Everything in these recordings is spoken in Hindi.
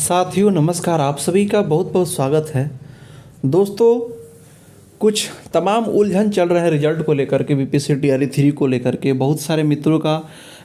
साथियों नमस्कार, आप सभी का बहुत बहुत स्वागत है। दोस्तों, कुछ तमाम उलझन चल रहे हैं रिजल्ट को लेकर के, बीपीएससी टीआरई 3 को लेकर के। बहुत सारे मित्रों का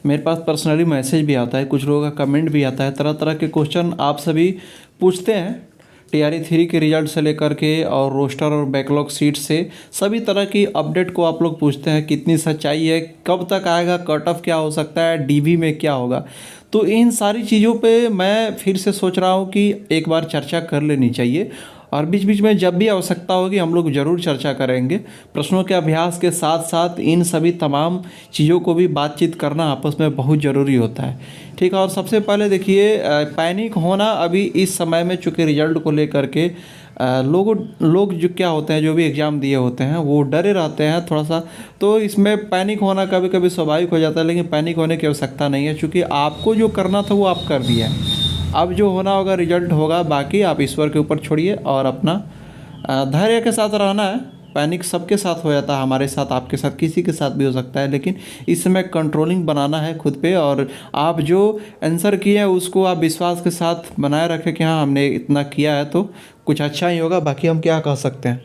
मेरे पास पर्सनली मैसेज भी आता है, कुछ लोगों का कमेंट भी आता है। तरह तरह के क्वेश्चन आप सभी पूछते हैं टीआरई 3 के रिजल्ट से लेकर के, और रोस्टर और बैकलॉग सीट से सभी तरह की अपडेट को आप लोग पूछते हैं। कितनी सच्चाई है, कब तक आएगा, कट ऑफ क्या हो सकता है, डीबी में क्या होगा। तो इन सारी चीज़ों पे मैं फिर से सोच रहा हूँ कि एक बार चर्चा कर लेनी चाहिए, और बीच बीच में जब भी आवश्यकता होगी हम लोग ज़रूर चर्चा करेंगे। प्रश्नों के अभ्यास के साथ साथ इन सभी तमाम चीज़ों को भी बातचीत करना आपस में बहुत ज़रूरी होता है, ठीक है। और सबसे पहले देखिए, पैनिक होना अभी इस समय में, चूँकि रिजल्ट को लेकर के लोग जो क्या होते हैं, जो भी एग्ज़ाम दिए होते हैं वो डरे रहते हैं थोड़ा सा। तो इसमें पैनिक होना कभी कभी स्वाभाविक हो जाता है, लेकिन पैनिक होने की आवश्यकता नहीं है, क्योंकि आपको जो करना था वो आप कर दिया है। अब जो होना होगा रिजल्ट होगा, बाकी आप ईश्वर के ऊपर छोड़िए और अपना धैर्य के साथ रहना है। पैनिक सबके साथ हो जाता है, हमारे साथ, आपके साथ, किसी के साथ भी हो सकता है, लेकिन इस समय कंट्रोलिंग बनाना है खुद पे। और आप जो आंसर किए हैं उसको आप विश्वास के साथ बनाए रखें कि हाँ हमने इतना किया है तो कुछ अच्छा ही होगा, बाकी हम क्या कह सकते हैं।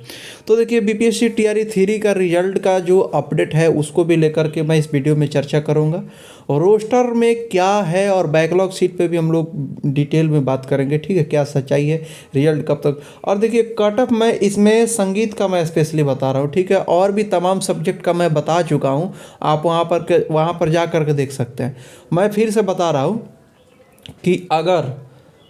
तो देखिए, बीपीएससी टीआरई 3 का रिजल्ट का जो अपडेट है उसको भी लेकर के मैं इस वीडियो में चर्चा करूंगा, और रोस्टर में क्या है और बैकलॉग सीट पे भी हम लोग डिटेल में बात करेंगे, ठीक है। क्या सच्चाई है, रिजल्ट कब तक। और देखिए, कट ऑफ मैं इसमें संगीत का मैं स्पेशली बता रहा हूँ, ठीक है। और भी तमाम सब्जेक्ट का मैं बता चुका हूँ, आप वहाँ पर जा कर के देख सकते हैं। मैं फिर से बता रहा हूँ कि अगर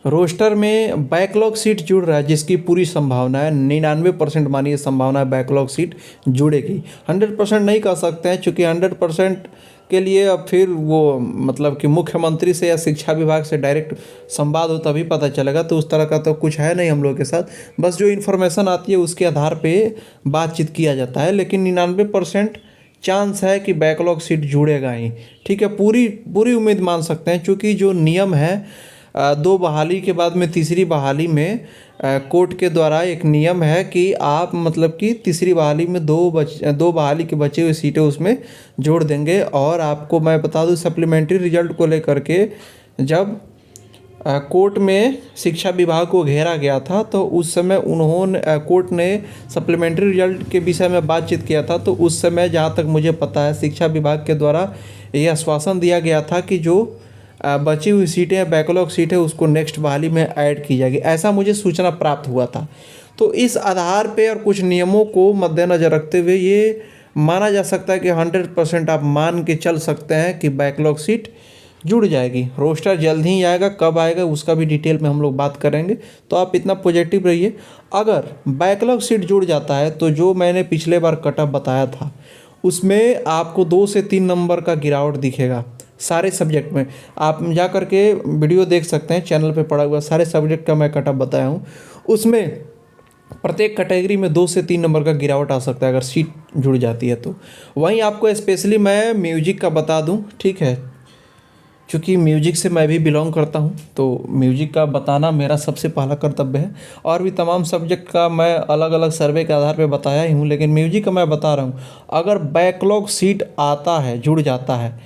रोस्टर में बैकलॉग सीट जुड़ रहा है, जिसकी पूरी संभावना है, 99% मानिए संभावना है बैकलॉग सीट जुड़ेगी। 100% नहीं कह सकते हैं, चूँकि 100% के लिए अब फिर वो मतलब कि मुख्यमंत्री से या शिक्षा विभाग से डायरेक्ट संवाद हो तभी पता चलेगा। तो उस तरह का तो कुछ है नहीं हम लोग के साथ, बस जो इन्फॉर्मेशन आती है उसके आधार पे बातचीत किया जाता है। लेकिन 99% चांस है कि बैकलॉग सीट जुड़ेगा ही, ठीक है। पूरी पूरी उम्मीद मान सकते हैं, क्योंकि जो नियम है 2 बहाली के बाद में तीसरी बहाली में कोर्ट के द्वारा एक नियम है कि आप मतलब कि तीसरी बहाली में दो बहाली के बचे हुए सीटें उसमें जोड़ देंगे। और आपको मैं बता दूं, सप्लीमेंट्री रिजल्ट को लेकर के जब कोर्ट में शिक्षा विभाग को घेरा गया था, तो उस समय कोर्ट ने सप्लीमेंट्री रिजल्ट के विषय में बातचीत किया था। तो उस समय जहाँ तक मुझे पता है, शिक्षा विभाग के द्वारा यह आश्वासन दिया गया था कि जो बची हुई सीटें, बैकलॉग सीटें, उसको नेक्स्ट बहाली में ऐड की जाएगी, ऐसा मुझे सूचना प्राप्त हुआ था। तो इस आधार पे और कुछ नियमों को मद्देनज़र रखते हुए ये माना जा सकता है कि 100% आप मान के चल सकते हैं कि बैकलॉग सीट जुड़ जाएगी। रोस्टर जल्द ही आएगा, कब आएगा उसका भी डिटेल में हम लोग बात करेंगे। तो आप इतना पॉजिटिव रहिए। अगर बैकलॉग सीट जुड़ जाता है तो जो मैंने पिछले बार कट ऑफ बताया था उसमें आपको 2 से 3 नंबर का गिरावट दिखेगा सारे सब्जेक्ट में। आप जा कर के वीडियो देख सकते हैं, चैनल पे पड़ा हुआ सारे सब्जेक्ट का मैं कट ऑफ बताया हूँ। उसमें प्रत्येक कैटेगरी में 2 से 3 नंबर का गिरावट आ सकता है अगर सीट जुड़ जाती है तो। वहीं आपको स्पेशली मैं म्यूजिक का बता दूं, ठीक है, क्योंकि म्यूजिक से मैं भी बिलोंग करता हूं, तो म्यूजिक का बताना मेरा सबसे पहला कर्तव्य है। और भी तमाम सब्जेक्ट का मैं अलग अलग सर्वे के आधार पर बताया ही हूँ, लेकिन म्यूजिक का मैं बता रहा हूँ। अगर बैकलॉग सीट आता है, जुड़ जाता है,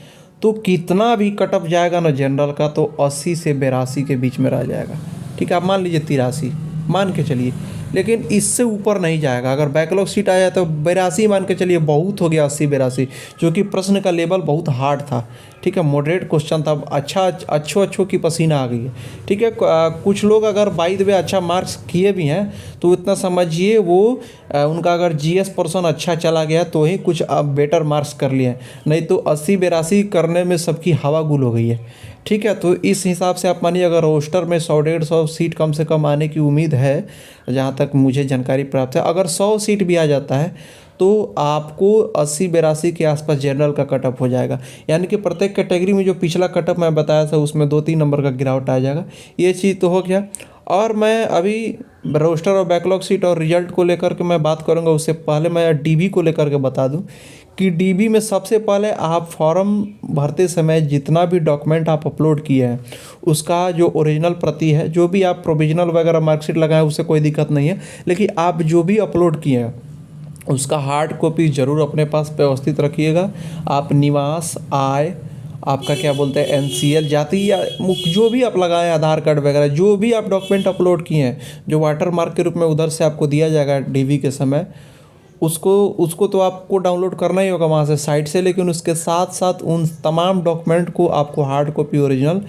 तो कितना भी कट ऑफ जाएगा ना जनरल का, तो 80 से 82 के बीच में रह जाएगा, ठीक है। आप मान लीजिए 83 मान के चलिए, लेकिन इससे ऊपर नहीं जाएगा। अगर बैकलॉग सीट आ जाए तो 82 मान के चलिए, बहुत हो गया 80-82, क्योंकि प्रश्न का लेवल बहुत हार्ड था, ठीक है। मॉडरेट क्वेश्चन था, अच्छों की पसीना आ गई है, ठीक है। कुछ लोग अगर बाई द वे अच्छा मार्क्स किए भी हैं तो इतना समझिए वो उनका अगर जीएस पोर्शन अच्छा चला गया तो ही कुछ बेटर मार्क्स कर लिए, नहीं तो 80-82 करने में सबकी हवा गुल हो गई है, ठीक है। तो इस हिसाब से आप मानिए, अगर रोस्टर में 100-150 सीट कम से कम आने की उम्मीद है, जहाँ तक मुझे जानकारी प्राप्त है। अगर 100 सीट भी आ जाता है तो आपको 80-82 के आसपास जनरल का कट ऑफ हो जाएगा। यानी कि प्रत्येक कैटेगरी में जो पिछला कट ऑफ मैं बताया था उसमें 2-3 नंबर का गिरावट आ जाएगा। ये चीज़ तो हो गया। और मैं अभी रोस्टर और बैकलॉग सीट और रिजल्ट को लेकर के मैं बात करूंगा, उससे पहले मैं डीबी को लेकर के बता दूं कि डीबी में सबसे पहले आप फॉर्म भरते समय जितना भी डॉक्यूमेंट आप अपलोड किए हैं उसका जो ओरिजिनल प्रति है, जो भी आप प्रोविजनल वगैरह मार्कशीट लगाएं उससे कोई दिक्कत नहीं है, लेकिन आप जो भी अपलोड किए हैं उसका हार्ड कॉपी ज़रूर अपने पास व्यवस्थित रखिएगा। आप निवास, आय आपका क्या बोलते हैं NCL जाति या जो भी आप लगाएं, आधार कार्ड वगैरह जो भी आप डॉक्यूमेंट अपलोड किए हैं, जो वाटर मार्क के रूप में उधर से आपको दिया जाएगा DV के समय, उसको उसको तो आपको डाउनलोड करना ही होगा वहाँ से साइट से। लेकिन उसके साथ साथ उन तमाम डॉक्यूमेंट को आपको हार्ड कॉपी ओरिजिनल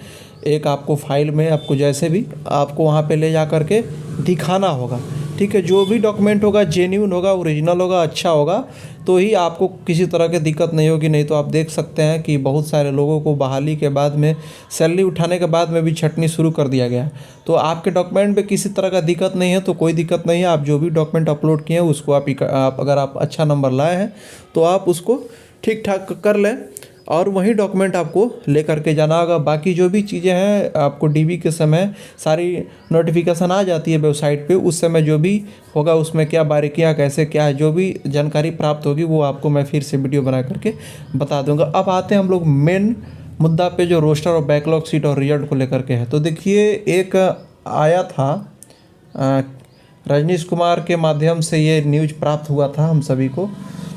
एक आपको फाइल में आपको जैसे भी आपको वहाँ पे ले जा कर के दिखाना होगा। ठीक है, जो भी डॉक्यूमेंट होगा जेन्युइन होगा, ओरिजिनल होगा, अच्छा होगा, तो ही आपको किसी तरह की दिक्कत नहीं होगी। नहीं तो आप देख सकते हैं कि बहुत सारे लोगों को बहाली के बाद में, सैलरी उठाने के बाद में भी छटनी शुरू कर दिया गया। तो आपके डॉक्यूमेंट पे किसी तरह का दिक्कत नहीं है तो कोई दिक्कत नहीं है। आप जो भी डॉक्यूमेंट अपलोड किए हैं उसको आप अगर आप अच्छा नंबर लाए हैं तो आप उसको ठीक ठाक कर लें और वही डॉक्यूमेंट आपको लेकर के जाना होगा। बाकी जो भी चीज़ें हैं आपको DV के समय सारी नोटिफिकेशन आ जाती है वेबसाइट पे, उस समय जो भी होगा उसमें क्या बारीकियाँ कैसे क्या है, जो भी जानकारी प्राप्त होगी वो आपको मैं फिर से वीडियो बना करके बता दूंगा। अब आते हैं हम लोग मेन मुद्दा पे, जो रोस्टर और बैकलॉग सीट और रिजल्ट को लेकर के है। तो देखिए, एक आया था रजनीश कुमार के माध्यम से ये न्यूज प्राप्त हुआ था हम सभी को।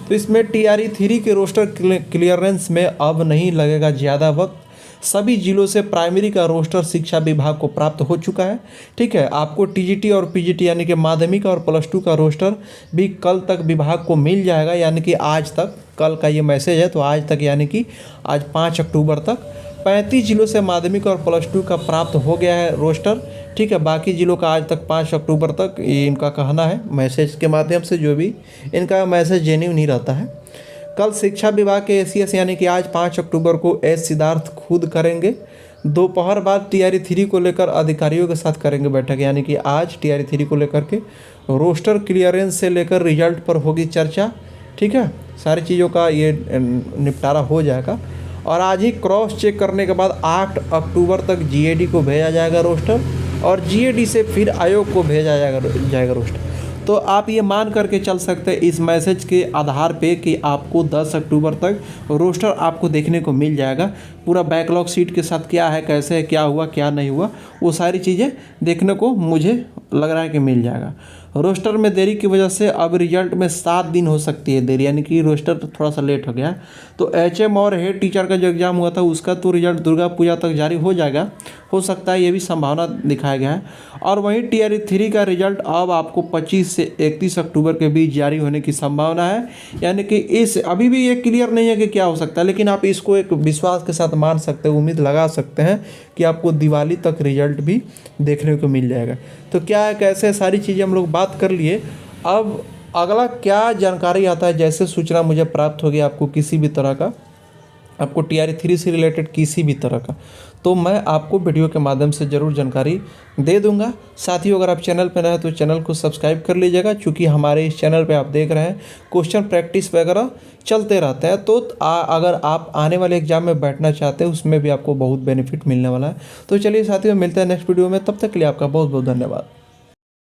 तो इसमें TRE 3 के रोस्टर क्लियरेंस में अब नहीं लगेगा ज़्यादा वक्त। सभी जिलों से प्राइमरी का रोस्टर शिक्षा विभाग को प्राप्त हो चुका है। ठीक है, आपको TGT और PGT यानी कि माध्यमिक और +2 का रोस्टर भी कल तक विभाग को मिल जाएगा, यानी कि आज तक। कल का ये मैसेज है तो आज तक, यानी कि आज 5 अक्टूबर तक 35 जिलों से माध्यमिक और +2 का प्राप्त हो गया है रोस्टर। ठीक है, बाकी जिलों का आज तक 5 अक्टूबर तक, ये इनका कहना है मैसेज के माध्यम से। जो भी इनका मैसेज जेन्युइन नहीं रहता है। कल शिक्षा विभाग के ACS यानी कि आज 5 अक्टूबर को S सिद्धार्थ खुद करेंगे। दोपहर बाद TRE 3 को लेकर अधिकारियों के साथ करेंगे बैठक, यानी कि आज TRE 3 को लेकर के रोस्टर क्लियरेंस से लेकर रिजल्ट पर होगी चर्चा। ठीक है, सारी चीज़ों का ये निपटारा हो जाएगा और आज ही क्रॉस चेक करने के बाद 8 अक्टूबर तक GAD को भेजा जाएगा रोस्टर और GAD से फिर आयोग को भेजा जाएगा रोस्टर। तो आप ये मान करके चल सकते हैं इस मैसेज के आधार पे कि आपको 10 अक्टूबर तक रोस्टर आपको देखने को मिल जाएगा। पूरा बैकलॉग सीट के साथ क्या है, कैसे है, क्या हुआ क्या नहीं हुआ, वो सारी चीज़ें देखने को मुझे लग रहा है कि मिल जाएगा। रोस्टर में देरी की वजह से अब रिजल्ट में 7 दिन हो सकती है देरी, यानी कि रोस्टर थोड़ा सा लेट हो गया। तो HM और हेड टीचर का जो एग्ज़ाम हुआ था उसका तो रिजल्ट दुर्गा पूजा तक जारी हो जाएगा, हो सकता है, ये भी संभावना दिखाया गया है। और वहीं TRE 3 का रिजल्ट अब आपको 25 से 31 अक्टूबर के बीच जारी होने की संभावना है। यानी कि इस अभी भी ये क्लियर नहीं है कि क्या हो सकता है, लेकिन आप इसको एक विश्वास के साथ मान सकते हैं, उम्मीद लगा सकते हैं कि आपको दिवाली तक रिजल्ट भी देखने को मिल जाएगा। तो क्या है कैसे सारी चीज़ें हम लोग बात कर लिए। अब अगला क्या जानकारी आता है, जैसे सूचना मुझे प्राप्त होगी आपको किसी भी तरह का, आपको TRE 3 से रिलेटेड किसी भी तरह का, तो मैं आपको वीडियो के माध्यम से ज़रूर जानकारी दे दूंगा। साथ ही अगर आप चैनल पर नए तो चैनल को सब्सक्राइब कर लीजिएगा, क्योंकि हमारे इस चैनल पे आप देख रहे हैं क्वेश्चन प्रैक्टिस वगैरह चलते रहते हैं। तो अगर आप आने वाले एग्जाम में बैठना चाहते हैं उसमें भी आपको बहुत बेनिफिट मिलने वाला है। तो चलिए साथियों, मिलते हैं नेक्स्ट वीडियो में, तब तक के लिए आपका बहुत बहुत धन्यवाद।